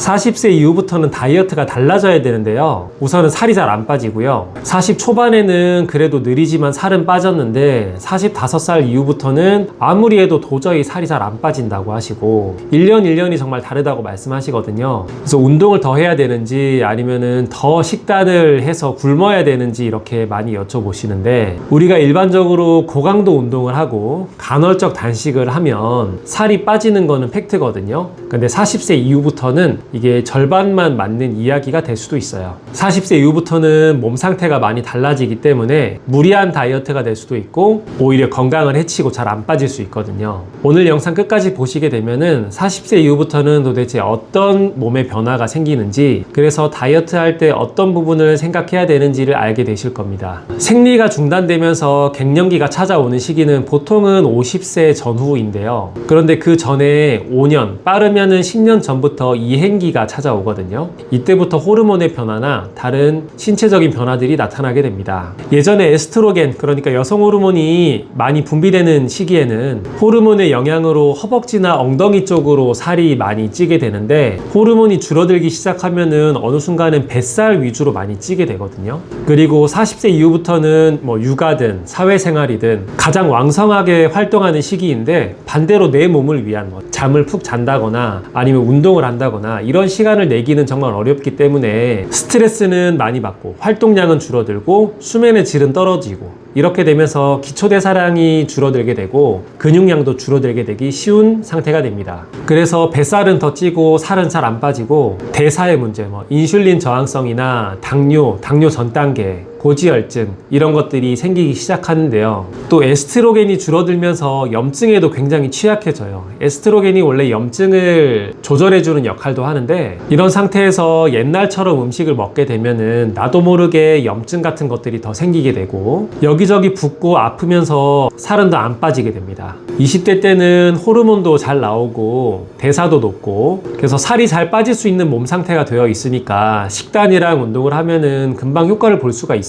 40세 이후부터는 다이어트가 달라져야 되는데요. 우선은 살이 잘 안 빠지고요. 40 초반에는 그래도 느리지만 살은 빠졌는데 45살 이후부터는 아무리 해도 도저히 살이 잘 안 빠진다고 하시고 1년이 정말 다르다고 말씀하시거든요. 그래서 운동을 더 해야 되는지 아니면은 더 식단을 해서 굶어야 되는지 이렇게 많이 여쭤보시는데, 우리가 일반적으로 고강도 운동을 하고 간헐적 단식을 하면 살이 빠지는 거는 팩트거든요. 근데 40세 이후부터는 이게 절반만 맞는 이야기가 될 수도 있어요. 40세 이후부터는 몸 상태가 많이 달라지기 때문에 무리한 다이어트가 될 수도 있고 오히려 건강을 해치고 잘 안 빠질 수 있거든요. 오늘 영상 끝까지 보시게 되면은 40세 이후부터는 도대체 어떤 몸의 변화가 생기는지, 그래서 다이어트 할 때 어떤 부분을 생각해야 되는지를 알게 되실 겁니다. 생리가 중단되면서 갱년기가 찾아오는 시기는 보통은 50세 전후인데요. 그런데 그 전에 5년, 빠르면은 10년 전부터 이행기가 찾아오거든요. 이때부터 호르몬의 변화나 다른 신체적인 변화들이 나타나게 됩니다. 예전에 에스트로겐, 그러니까 여성 호르몬이 많이 분비되는 시기에는 호르몬의 영향으로 허벅지나 엉덩이 쪽으로 살이 많이 찌게 되는데, 호르몬이 줄어들기 시작하면은 어느 순간은 뱃살 위주로 많이 찌게 되거든요. 그리고 40세 이후부터는 뭐 육아든 사회생활이든 가장 왕성하게 활동하는 시기인데, 반대로 내 몸을 위한 잠을 푹 잔다거나 아니면 운동을 한다거나 이런 시간을 내기는 정말 어렵기 때문에 스트레스는 많이 받고 활동량은 줄어들고 수면의 질은 떨어지고, 이렇게 되면서 기초대사량이 줄어들게 되고 근육량도 줄어들게 되기 쉬운 상태가 됩니다. 그래서 뱃살은 더 찌고 살은 잘 안 빠지고 대사의 문제, 인슐린 저항성이나 당뇨 전 단계, 고지혈증 이런 것들이 생기기 시작하는데요. 또 에스트로겐이 줄어들면서 염증에도 굉장히 취약해져요. 에스트로겐이 원래 염증을 조절해주는 역할도 하는데, 이런 상태에서 옛날처럼 음식을 먹게 되면은 나도 모르게 염증 같은 것들이 더 생기게 되고 여기저기 붓고 아프면서 살은 더 안 빠지게 됩니다. 20대 때는 호르몬도 잘 나오고 대사도 높고, 그래서 살이 잘 빠질 수 있는 몸 상태가 되어 있으니까 식단이랑 운동을 하면은 금방 효과를 볼 수가 있어요.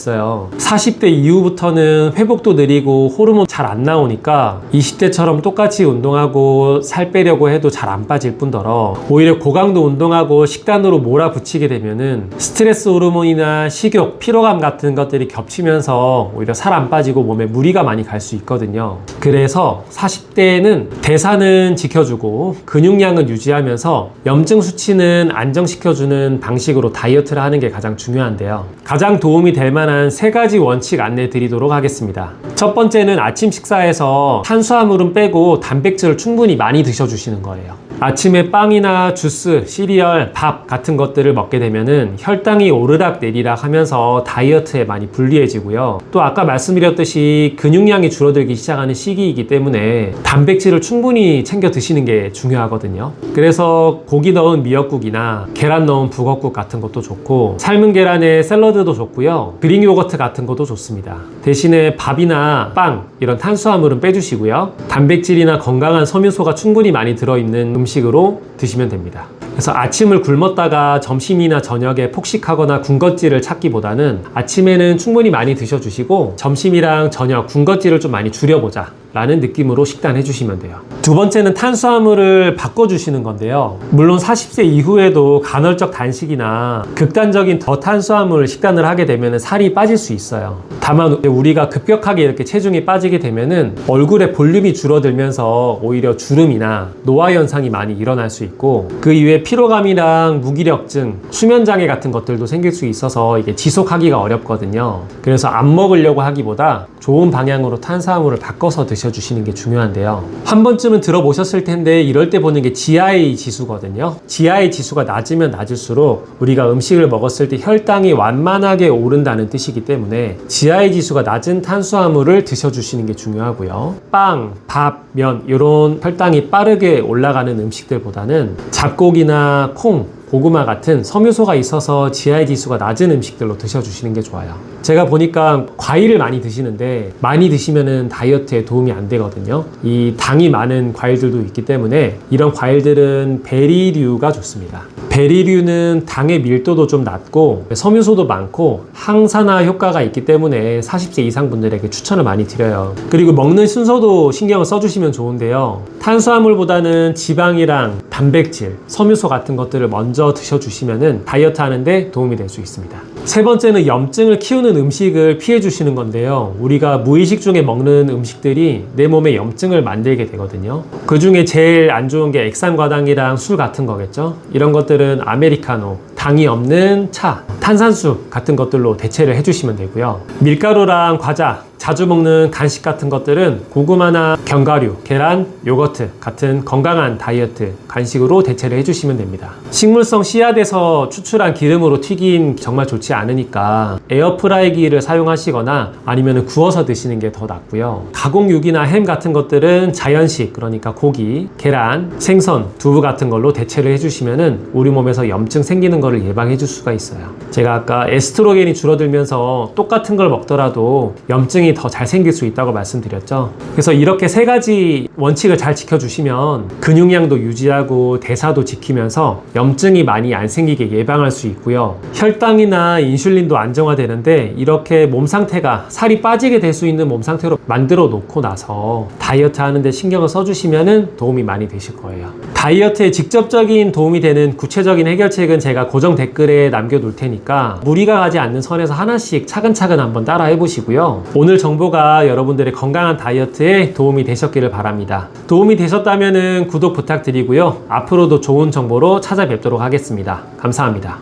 40대 이후부터는 회복도 느리고 호르몬 잘 안 나오니까 20대처럼 똑같이 운동하고 살 빼려고 해도 잘 안 빠질 뿐더러 오히려 고강도 운동하고 식단으로 몰아붙이게 되면은 스트레스 호르몬이나 식욕, 피로감 같은 것들이 겹치면서 오히려 살 안 빠지고 몸에 무리가 많이 갈 수 있거든요. 그래서 40대에는 대사는 지켜주고 근육량은 유지하면서 염증 수치는 안정시켜주는 방식으로 다이어트를 하는 게 가장 중요한데요. 가장 도움이 될 만한 3가지 원칙 안내 드리도록 하겠습니다. 첫 번째는 아침 식사에서 탄수화물은 빼고 단백질을 충분히 많이 드셔주시는 거예요. 아침에 빵이나 주스, 시리얼, 밥 같은 것들을 먹게 되면은 혈당이 오르락 내리락 하면서 다이어트에 많이 불리해지고요. 또 아까 말씀드렸듯이 근육량이 줄어들기 시작하는 시기이기 때문에 단백질을 충분히 챙겨 드시는 게 중요하거든요. 그래서 고기 넣은 미역국이나 계란 넣은 북엇국 같은 것도 좋고, 삶은 계란에 샐러드도 좋고요. 그릭 요거트 같은 것도 좋습니다. 대신에 밥이나 빵 이런 탄수화물은 빼주시고요. 단백질이나 건강한 섬유소가 충분히 많이 들어있는 음식으로 드시면 됩니다. 그래서 아침을 굶었다가 점심이나 저녁에 폭식하거나 군것질을 찾기보다는 아침에는 충분히 많이 드셔주시고 점심이랑 저녁 군것질을 좀 많이 줄여보자 라는 느낌으로 식단해 주시면 돼요. 두 번째는 탄수화물을 바꿔주시는 건데요. 물론 40세 이후에도 간헐적 단식이나 극단적인 저탄수화물 식단을 하게 되면 살이 빠질 수 있어요. 다만 우리가 급격하게 이렇게 체중이 빠지게 되면은 얼굴의 볼륨이 줄어들면서 오히려 주름이나 노화 현상이 많이 일어날 수 있고, 그 이외에 피로감이랑 무기력증, 수면장애 같은 것들도 생길 수 있어서 이게 지속하기가 어렵거든요. 그래서 안 먹으려고 하기보다 좋은 방향으로 탄수화물을 바꿔서 드셔주시는 게 중요한데요. 한 번쯤은 들어보셨을 텐데 이럴 때 보는 게 GI 지수거든요. GI 지수가 낮으면 낮을수록 우리가 음식을 먹었을 때 혈당이 완만하게 오른다는 뜻이기 때문에 GI 지수가 낮은 탄수화물을 드셔주시는 게 중요하고요. 빵, 밥, 면 이런 혈당이 빠르게 올라가는 음식들보다는 잡곡이나 콩, 고구마 같은 섬유소가 있어서 GI 지수가 낮은 음식들로 드셔주시는 게 좋아요. 제가 보니까 과일을 많이 드시는데 많이 드시면은 다이어트에 도움이 안 되거든요. 이 당이 많은 과일들도 있기 때문에 이런 과일들은 베리류가 좋습니다. 베리류는 당의 밀도도 좀 낮고 섬유소도 많고 항산화 효과가 있기 때문에 40세 이상 분들에게 추천을 많이 드려요. 그리고 먹는 순서도 신경을 써주시면 좋은데요. 탄수화물보다는 지방이랑 단백질, 섬유소 같은 것들을 먼저 드셔주시면은 다이어트 하는데 도움이 될 수 있습니다. 세 번째는 염증을 키우는 음식을 피해 주시는 건데요. 우리가 무의식 중에 먹는 음식들이 내 몸에 염증을 만들게 되거든요. 그 중에 제일 안 좋은 게 액상과당이랑 술 같은 거겠죠. 이런 것들은 아메리카노, 당이 없는 차, 탄산수 같은 것들로 대체를 해주시면 되고요. 밀가루랑 과자, 자주 먹는 간식 같은 것들은 고구마나 견과류, 계란, 요거트 같은 건강한 다이어트 간식으로 대체를 해주시면 됩니다. 식물성 씨앗에서 추출한 기름으로 튀긴 정말 좋지 않으니까 에어프라이기를 사용하시거나 아니면 구워서 드시는 게 더 낫고요. 가공육이나 햄 같은 것들은 자연식, 그러니까 고기, 계란, 생선, 두부 같은 걸로 대체를 해주시면은 우리 몸에서 염증 생기는 거를 예방해 줄 수가 있어요. 제가 아까 에스트로겐이 줄어들면서 똑같은 걸 먹더라도 염증이 더 잘 생길 수 있다고 말씀드렸죠. 그래서 이렇게 세 가지 원칙을 잘 지켜주시면 근육량도 유지하고 대사도 지키면서 염증이 많이 안 생기게 예방할 수 있고요. 혈당이나 인슐린도 안정화되는데 이렇게 몸 상태가 살이 빠지게 될 수 있는 몸 상태로 만들어 놓고 나서 다이어트 하는데 신경을 써주시면 도움이 많이 되실 거예요. 다이어트에 직접적인 도움이 되는 구체적인 해결책은 제가 고정 댓글에 남겨둘 테니까 무리가 가지 않는 선에서 하나씩 차근차근 한번 따라 해보시고요. 오늘 정보가 여러분들의 건강한 다이어트에 도움이 되셨기를 바랍니다. 도움이 되셨다면 구독 부탁드리고요. 앞으로도 좋은 정보로 찾아뵙도록 하겠습니다. 감사합니다.